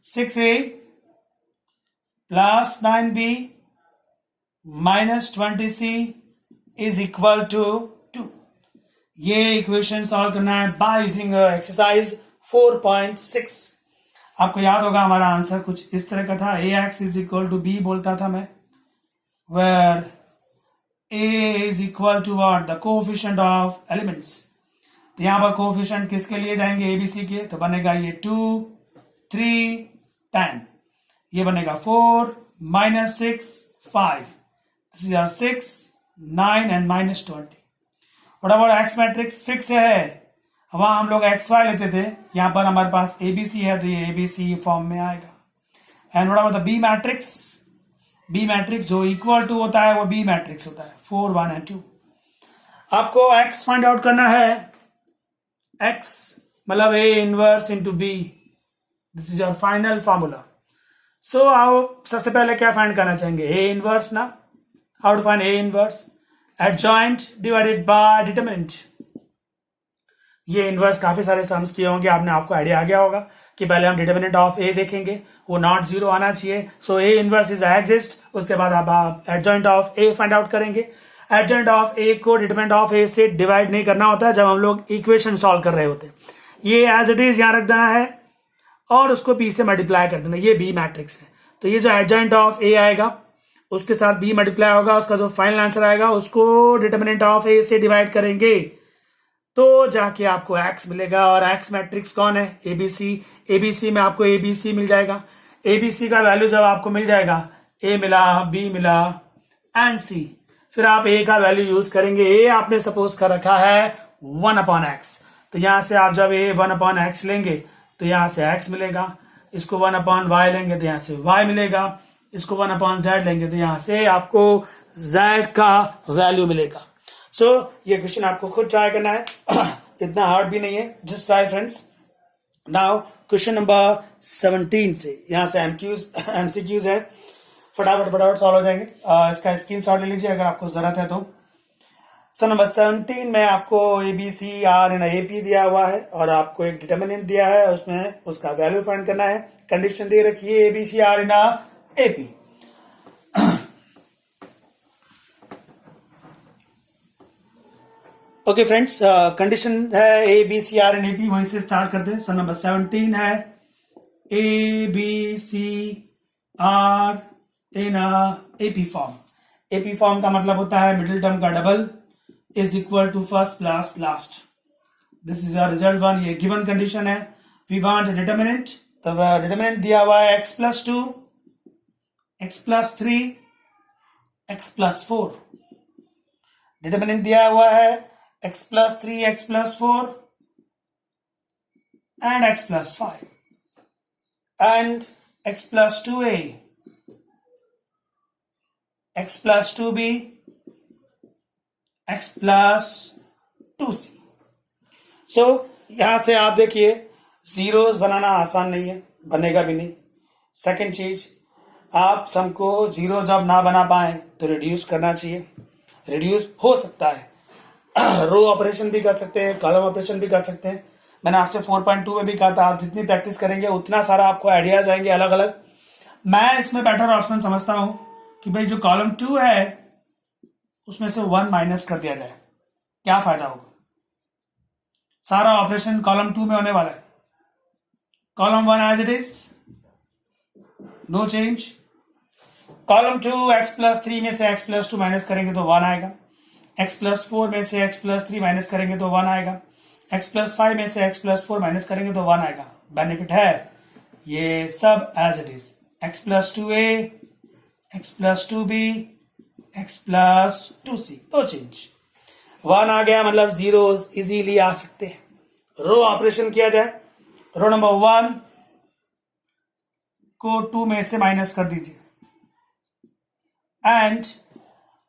6a plus 9b minus 20c is equal to 2. ये इक्वेशन सॉल्व करना है बाय यूजिंग एक्सरसाइज 4.6. आपको याद होगा हमारा आंसर कुछ इस तरह का था. A x is equal to b बोलता था मैं, where a is equal to what, the coefficient of elements. तो यहां पर कोएफिशिएंट किसके लिए जाएंगे? एबीसी के. तो बनेगा ये 2 3 10, ये बनेगा 4 minus 6 5, this is our 6 9 and minus 20. What about x matrix fix है, वहां हम लोग एक्स वाई लेते थे, यहां पर हमारे पास एबीसी है तो ये एबीसी फॉर्म में आएगा. And what about the B matrix, B matrix जो इक्वल टू होता है वो बी मैट्रिक्स होता है 4 1 एंड 2. आपको x फाइंड आउट करना है, x मतलब a inverse into b, this is your final formula. So आप सबसे पहले क्या फाइंड करना चाहेंगे, a इनवर्स ना. How to find a inverse, adjoint divided by determinant. ये इनवर्स काफी सारे सम्स किए होंगे आपने, आपको आइडिया आ गया होगा कि पहले हम डिटरमिनेंट ऑफ a देखेंगे, वो नॉट जीरो आना चाहिए. सो a इनवर्स इज एग्जिस्ट, उसके बाद आप adjoint of a find out करेंगे. एडजॉइंट ऑफ a को डिटरमिनेंट ऑफ a से डिवाइड नहीं करना होता है जब हम लोग इक्वेशन सॉल्व कर रहे होते हैं. ये एज इट इज यहां रख देना है और उसको b से मल्टीप्लाई कर देना. ये b मैट्रिक्स है, तो ये जो एडजॉइंट ऑफ a आएगा उसके साथ b मल्टीप्लाई होगा, उसका जो फाइनल आंसर आएगा उसको डिटरमिनेंट ऑफ a से डिवाइड करेंगे तो जाके आपको x मिलेगा. और x मैट्रिक्स कौन है, abc. abc में आपको abc मिल जाएगा. abc का वैल्यू जब आपको मिल जाएगा, a मिला, b मिला एंड c, फिर आप a का वैल्यू यूज करेंगे. a आपने सपोज कर रखा है 1/x, तो यहां से आप जब a 1/x लेंगे तो यहां से x मिलेगा. इसको 1/y लेंगे तो यहां से y मिलेगा. इसको 1/z लेंगे तो यहां से आपको z का वैल्यू मिलेगा. सो ये क्वेश्चन आपको खुद ट्राई करना है, इतना हार्ड भी नहीं है, just try friends. Now question number 17 से, यहां से एमसीक्यूज है, फटाफट सॉल्व हो जाएंगे. इसका स्क्रीनशॉट ले लीजिए अगर आपको जरूरत है तो. सो नंबर 17 में आपको ABC R इन AP दिया हुआ है और आपको एक डिटरमिनेंट दिया है, उसमें उसका वैल्यू फाइंड करना है. कंडीशन दे रखी है ABC R इन AP. ओके फ्रेंड्स, कंडीशन है ABCR एंड AP, वहीं से स्टार्ट करते हैं. सम नंबर 17 है ABCR in AP form. AP form का मतलब होता है मिडिल टर्म का double is equal to first plus last. This is result 1. ये गिवन कंडीशन है. वी वांट डिटरमिनेंट, तो डिटरमिनेंट दिया हुआ है x+2, x+3, x+4. डिटरमिनेंट दिया हुआ है x+3, x+4 and x+5 and x+2a, x+2b, x+2c. सो यहां से आप देखिए जीरोस बनाना आसान नहीं है, बनेगा भी नहीं. सेकंड चीज, आप सम को जीरो जब ना बना पाए तो रिड्यूस करना चाहिए. रिड्यूस हो सकता है, रो ऑपरेशन भी कर सकते हैं, कॉलम ऑपरेशन भी कर सकते हैं. मैंने आपसे 4.2 में भी कहा था, आप जितनी प्रैक्टिस करेंगे उतना सारा आपको आइडियाज आएंगे अलग अलग. मैं इसमें बेटर ऑप्शन समझता हूं कि भाई जो कॉलम 2 है उसमें से 1 माइनस कर दिया जाए. क्या फायदा होगा, सारा ऑपरेशन कॉलम 2 में होने वाला है. Column 1 as it is, no change. Column 2 x+3 में से x+2 माइनस करेंगे तो 1 आएगा. x+4 में से x+3 माइनस करेंगे तो 1 आएगा. x+5 में से x+4 माइनस करेंगे तो 1 आएगा. बेनिफिट है ये सब as it is, x+2a, x+2b, x+2c, no change. 1 आ गया मतलब जीरोस इजीली आ सकते हैं. रो ऑपरेशन किया जाए, रो नंबर 1 को 2 में से माइनस कर दीजिए एंड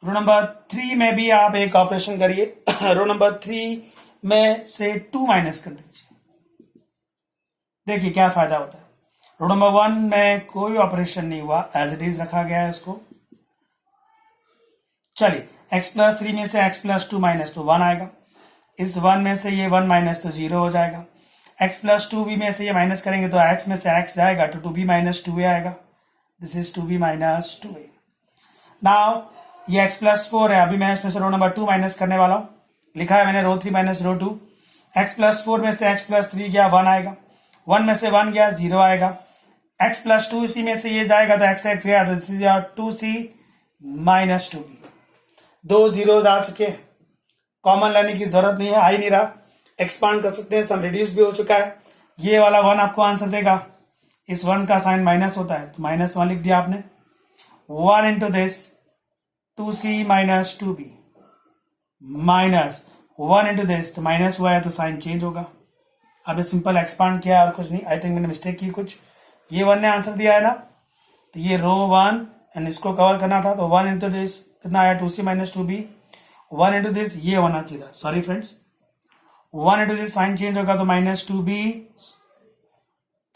रो नंबर 3 में भी आप एक ऑपरेशन करिए. रो नंबर 3 में से 2 माइनस कर दीजिए. देखिए क्या फायदा होता है. रो नंबर 1 में कोई ऑपरेशन नहीं हुआ, एज इट इज रखा गया है इसको. चलिए, x+3 में से x+2 माइनस तो 1 आएगा. इस 1 में से ये 1 माइनस तो 0 हो जाएगा. x+2b में से ये माइनस करेंगे तो x में से x जाएगा तो 2b माइनस 2a आएगा. This is 2b minus 2a. Now ये x+4 है, अभी मैं इसमें से रो नंबर 2 माइनस करने वाला हूं. लिखा है मैंने रो 3 माइनस रो 2. x+4 में से x+3 गया 1 आएगा. 1 में से 1 गया 0 आएगा. x+2 इसी में से ये जाएगा तो x गया तो 2c माइनस 2b. 2 जीरोज आ चुके, कॉमन लेने की जरूरत नहीं है, आ ही नहीं रहा. एक्सपांड कर सकते हैं, सम रिड्यूस भी हो चुका है. ये वाला 1 आपको आंसर देगा. इस 1 का साइन माइनस होता है तो -1 लिख दिया आपने. 1 into this 2c minus 2b minus one into this, तो माइनस हुआ है तो साइन चेंज होगा। अब ये सिंपल एक्सपांड किया और कुछ नहीं, आई थिंक मैंने मिस्टेक की कुछ। ये वन ने आंसर दिया है ना, तो ये रो वन एंड इसको कवर करना था, तो वन इंटू दिस कितना आया 2c minus 2b, one into this ये होना चाहिए था, sorry friends, one into this sign change होगा तो minus 2b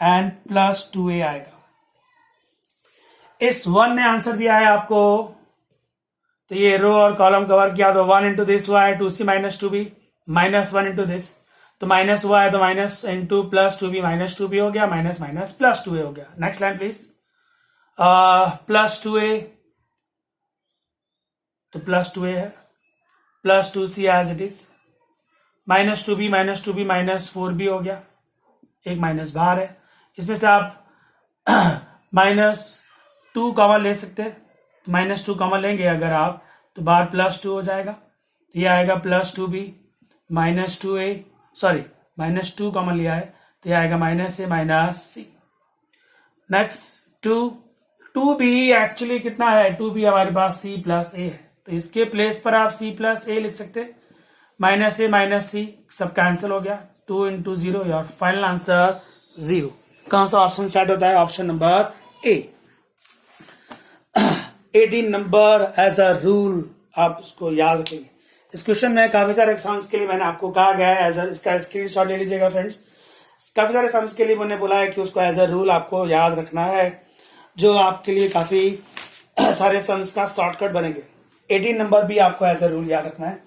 and plus 2a आएगा। इस वन ने आंसर दिया है आपको, तो ये रो और कॉलम कवर किया, तो वन इंटू दिस हुआ है 2c minus 2b minus one into this, तो माइनस हुआ है तो minus into plus 2b minus 2b हो गया, माइनस माइनस प्लस 2a हो गया। Next line please, plus 2a, तो प्लस 2a है, plus 2c as it is, minus 2b minus 4b हो गया, एक माइनस बाहर है, इसमें से आप माइनस 2 कॉमन ले सकते हैं, माइनस 2 कॉमन लेंगे अगर आप तो बाहर प्लस 2 हो जाएगा, तो ये आएगा plus 2b minus 2a, sorry minus 2 common लिया है तो ये आएगा minus a minus c। Next 2b actually कितना है, 2b हमारे पास c प्लस a है, तो इसके प्लेस पर आप c प्लस a लिख सकते हैं, माइनस a माइनस c सब कैंसिल हो गया, 2 इंटू 0, योर फाइनल आंसर 0। कौन सा ऑप्शन सेट होता है, option number A. 18 number as a rule, आप उसको याद रखेंगे। इस क्वेश्चन में काफी सारे एग्जाम्स के लिए मैंने आपको कहा गया है एज इसका स्क्रीनशॉट ले लीजिएगा फ्रेंड्स। काफी सारे एग्जाम्स के लिए मैंने बोला है कि उसको एज अ रूल आपको याद रखना है, जो आपके लिए काफी सारे सम्स का शॉर्टकट बनेंगे। 18 नंबर भी आपको एज अ रूल याद रखना है।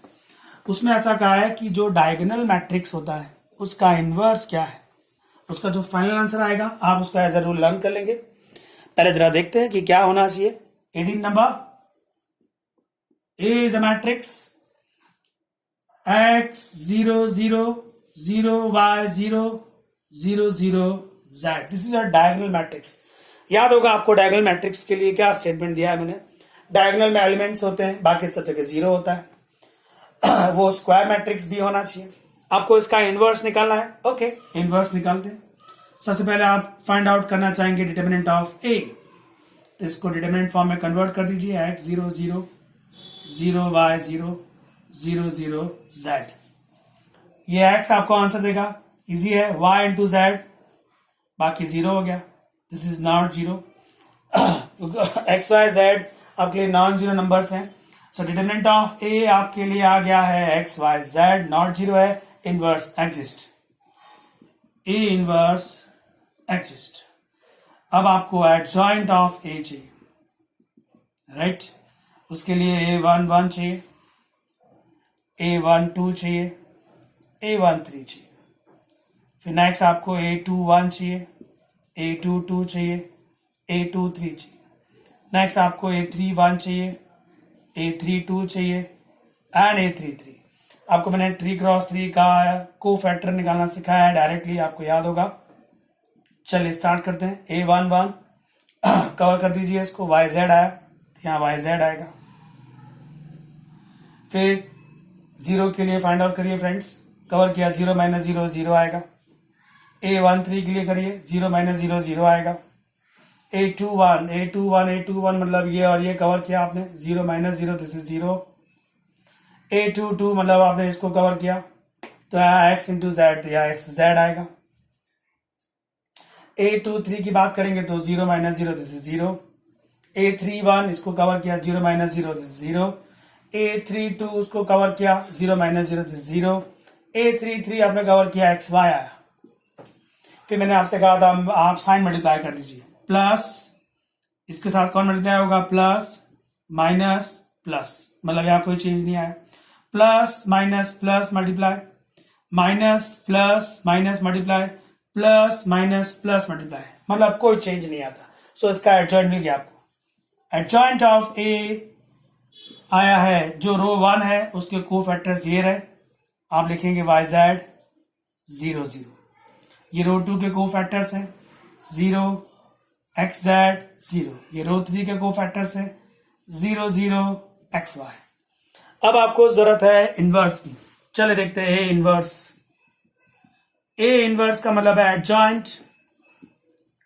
उसमें ऐसा कहा है कि जो डायगोनल मैट्रिक्स होता है उसका इनवर्स क्या है, उसका जो फाइनल आंसर आएगा आप उसका एज अ रूल लर्न कर लेंगे। पहले जरा देखते हैं कि क्या होना चाहिए। 18 number, A is a matrix x 0 0 0 y 0 0 0 z, this is a diagonal matrix. याद होगा आपको डायगोनल मैट्रिक्स के लिए क्या स्टेटमेंट दिया है मैंने, डायगोनल में एलिमेंट्स होते हैं, बाकी सब जगह 0 होता है। वो स्क्वायर मैट्रिक्स भी होना चाहिए। आपको इसका इनवर्स निकालना है, ओके इनवर्स निकालते हैं। सबसे पहले आप फाइंड आउट करना चाहेंगे डिटरमिनेंट ऑफ A, तो इसको डिटरमिनेंट फॉर्म में कन्वर्ट कर दीजिए, x 0 0 0 y 0 0 0 z। ये x आपको आंसर देगा, इजी है, y इंटू z बाकी 0 हो गया, this is not 0। x y z आपके लिए नॉन जीरो नंबर्स हैं, सो डिटरमिनेंट ऑफ A आपके लिए आ गया है x y z, नॉट 0 है, inverse exist, A inverse exist. अब आपको एडजॉइंट ऑफ A चाहिए, राइट उसके लिए A11 चाहिए, A12 चाहिए, A13 चाहिए, फिर नेक्स्ट आपको A21 चाहिए, A22 चाहिए, A23 चाहिए, नेक्स्ट आपको A31 चाहिए, A32 चाहिए एंड A33। आपको मैंने 3 क्रॉस 3 का को फैक्टर निकालना सिखाया है, डायरेक्टली आपको याद होगा। चलिए स्टार्ट करते हैं। A11 कवर कर दीजिए इसको, YZ आया तो यहाँ YZ आएगा। फिर 0 के लिए फाइंड आउट करिए फ्रेंड्स, कवर किया 0 माइनस 0 0 आएगा। A13 के लिए करिए 0 माइनस 0 0 आएगा। A21 मतलब ये और ये कवर किया आपने, 0 माइनस 0 दिस इज 0। A22 मतलब आपने इसको कवर किया तो यहाँ x इंटू जेड, तो यहाँ x z आएगा। A23 की बात करेंगे तो 0 माइनस 0 दिस इज 0। A31 इसको कवर किया 0 माइनस 0 दिस इज 0। A32 उसको कवर किया 0 माइनस 0 दिस 0। A33 आपने कवर किया x y आया। फिर मैंने आपसे कहा था आप साइन मल्टीप्लाई कर दीजिए, प्लस इसके साथ कौन मल्टीप्लाई होगा, प्लस माइनस प्लस, मतलब यहाँ कोई चेंज नहीं आया, plus minus plus multiply, minus plus minus multiply, plus minus plus multiply, मतलब कोई चेंज नहीं आता। सो इसका एडजॉइंट मिल गया आपको। एडजॉइंट ऑफ A आया है, जो रो 1 है उसके को फैक्टर्स ये रहे, आप लिखेंगे YZ 0 0। ये रो 2 के को फैक्टर्स हैं 0, XZ 0। ये रो 3 के को फैक्टर्स हैं 0 0 XY। अब आपको जरूरत है इनवर्स की, चले देखते हैं A इनवर्स। A इनवर्स का मतलब है adjoint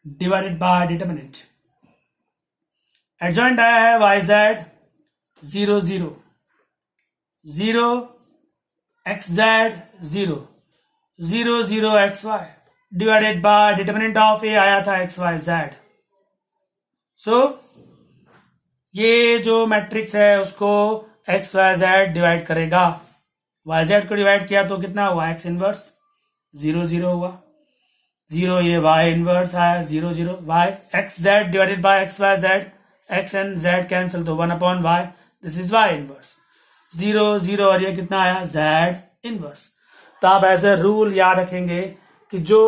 divided by determinant. Adjoint आया है YZ 0 0 0 x z 0, 0 0 x y divided by determinant of a आया था एक्स वाई जेड। सो ये जो मैट्रिक्स है उसको एक्स वाई जेड डिवाइड करेगा। वाई जेड को डिवाइड किया तो कितना हुआ, एक्स इनवर्स 0 0 हुआ, 0 ये वाई इनवर्स आया 0 0 y x z divided by x y z, x and z cancel तो 1 upon y, this is y inverse 0 0 और ये कितना आया जेड इनवर्स। तो आप एज ए रूल याद रखेंगे कि जो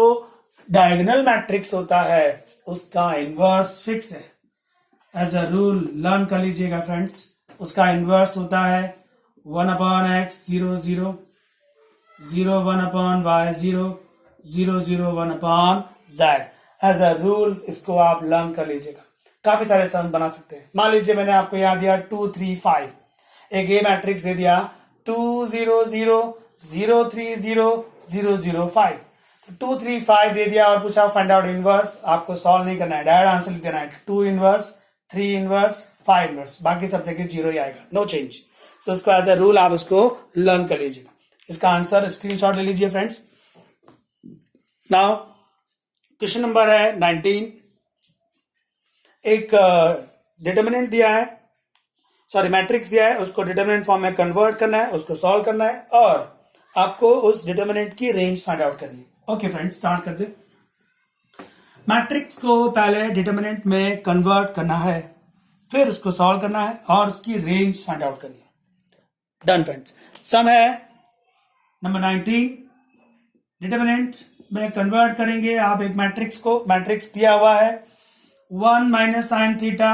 डायगोनल मैट्रिक्स होता है उसका इनवर्स फिक्स है। एज अ रूल लर्न कर लीजिएगा फ्रेंड्स, उसका इनवर्स होता है 1 upon x 0 0 0 1 upon y 0 0 0 1 upon z. As a rule इसको आप लर्न कर लीजिएगा, काफी सारे सम बना सकते हैं। मान लीजिए मैंने आपको यहाँ दिया 2 3 5, एक ए मैट्रिक्स दे दिया 2 0 0 0 3 0 0 0 5, 2 3 5 दे दिया और पूछा फाइंड आउट इनवर्स। आपको सॉल्व नहीं करना है, डायरेक्ट आंसर लिख देना है 2 इनवर्स 3 इनवर्स 5 इनवर्स, बाकी सब जगह 0 ही आएगा, नो चेंज। सो इसको एज ए रूल आप इसको लर्न कर लीजिएगा। इसका आंसर स्क्रीनशॉट ले लीजिए फ्रेंड्स। नाउ क्वेश्चन नंबर है 19। एक डिटर्मिनेंट दिया है, सॉरी मैट्रिक्स दिया है, उसको डिटर्मिनेंट फॉर्म में कन्वर्ट करना है, उसको सॉल्व करना है और आपको उस डिटर्मिनेंट की रेंज फाइंड आउट करनी है। ओके फ्रेंड्स, स्टार्ट करते हैं। मैट्रिक्स को पहले डिटर्मिनेंट में कन्वर्ट करना है, फिर उसको सॉल्व करना है और उसकी रेंज फाइंड आउट करनी है। Done friends. सम है नंबर 19, डिटर्मिनेंट में कन्वर्ट करेंगे आप एक मैट्रिक्स को। मैट्रिक्स दिया हुआ है 1 minus sine theta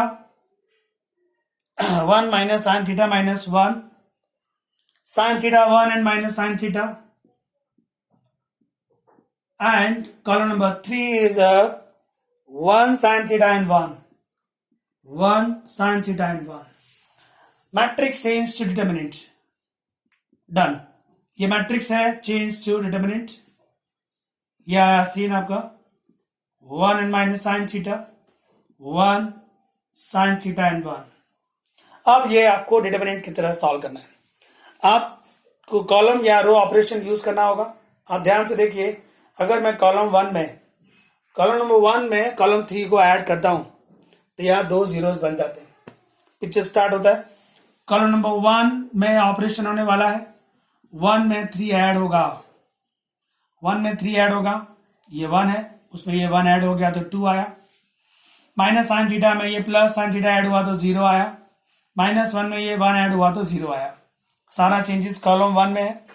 1 minus sin theta minus 1 sin theta 1 and minus sin theta, and column number 3 is a 1 sin theta and 1 sin theta and 1. Matrix change to determinant. Done. ये मैट्रिक्स है चेंज टू डिटर्मिनेंट। ये आया सीन आपका 1 and minus sin theta 1 sin theta and 1। अब ये आपको डिटर्मिनेंट की तरह सॉल्व करना है। आपको कॉलम या रो ऑपरेशन यूज करना होगा। आप ध्यान से देखिए, अगर मैं कॉलम नंबर 1 में कॉलम 3 को ऐड करता हूं तो यहां 2 जीरोस बन जाते हैं। पिक्चर स्टार्ट होता है, कॉलम नंबर 1 में ऑपरेशन होने वाला है, 1 में 3 ऐड होगा, 1 में 3 ऐड होगा, ये 1 है, उसमें ये 1 ऐड हो गया तो 2 आया। माइनस साइन थीटा में ये प्लस साइन थीटा ऐड हुआ तो 0 आया। -1 में ये 1 ऐड हुआ तो 0 आया। सारा चेंजेस कॉलम 1 में है,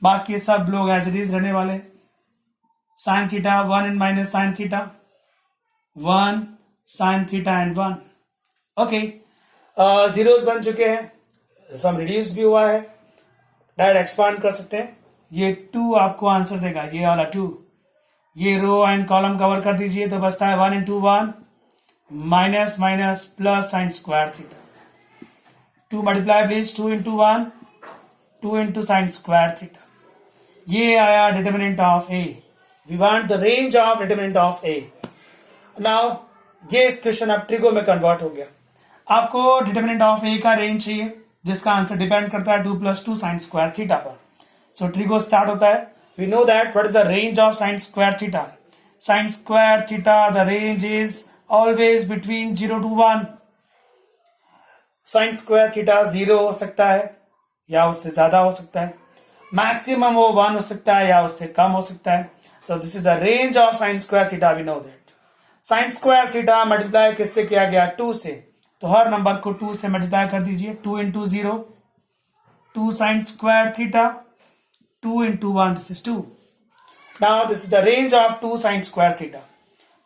बाकी सब लोग एज इट इज रहने वाले। Sine theta 1 and minus sine theta 1 sine theta and 1। Okay, zeros बन चुके हैं, सम रिड्यूस भी हुआ है, डायरेक्ट एक्सपांड कर सकते हैं। ये 2 आपको आंसर देगा, ये वाला 2। ये रो एंड कॉलम कवर कर दीजिए तो बचता है 1 into 1 minus minus plus sine square theta. 2 multiply please, 2 into 1 2 into sine square theta. ये आया determinant of A. We want the range of determinant of A. Now ये इस क्वेश्चन अब ट्रिगो में कन्वर्ट हो गया। आपको डिटर्मिनेंट ऑफ ए का रेंज चाहिए जिसका आंसर डिपेंड करता है 2 + 2 साइन स्क्वायर थीटा पर। सो ट्रिगो स्टार्ट होता है। We know that what is the range of sine square theta. Sine square theta the range is always between 0 to 1। Sine square theta 0 हो सकता है या उससे ज्यादा हो सकता है, मैक्सिमम वो 1 हो सकता है या उससे कम हो सकता है। So this is the range of sine square theta. We know that sine square theta multiply किससे किया गया, 2 से, तो हर नंबर को 2 से मल्टीप्लाई कर दीजिए। 2 into 0 2 sign square theta, 2 into 1 this is 2। Now this is the range of 2 sign square theta,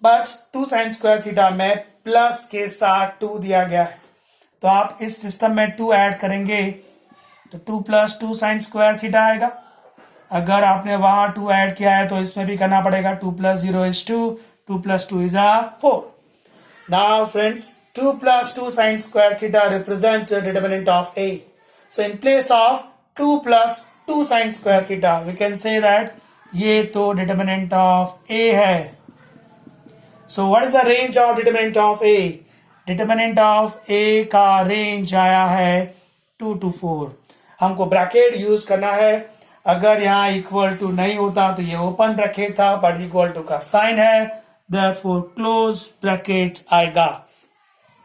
but 2 sign square theta में प्लस के साथ 2 दिया गया है, तो आप इस सिस्टम में 2 ऐड करेंगे तो 2 + 2 साइन स्क्वायर थीटा आएगा। अगर आपने वहां 2 ऐड किया है तो इसमें भी करना पड़ेगा। 2 + 0 is 2, 2 + 2 is 4। Now friends, 2 + 2 sin square theta represent the determinant of A. So in place of 2 + 2 sin square theta, we can say that ये तो determinant of A है। So what is the range of determinant of A? Determinant of A का रेंज आया है 2 to 4। हमको ब्रैकेट यूज करना है, अगर यहाँ इक्वल टू नहीं होता तो ये ओपन ब्रैकेट था, बट इक्वल टू का साइन है, देयरफॉर क्लोज ब्रैकेट आएगा।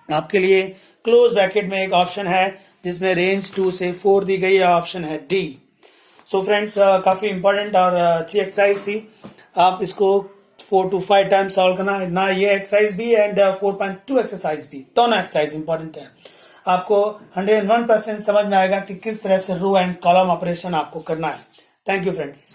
आपके लिए क्लोज ब्रैकेट में एक ऑप्शन है जिसमें रेंज 2 से 4 दी गई है, ऑप्शन है डी। सो फ्रेंड्स, काफी इंपॉर्टेंट और अच्छी एक्सरसाइज थी। आप इसको 4 to 5 टाइम्स सॉल्व करना है ना, ये एक्सरसाइज भी एंड 4.2 एक्सरसाइज भी, दोनों एक्सरसाइज इंपॉर्टेंट है। आपको 101% समझ में आएगा कि किस तरह से रो एंड कॉलम ऑपरेशन आपको करना है। Thank you friends.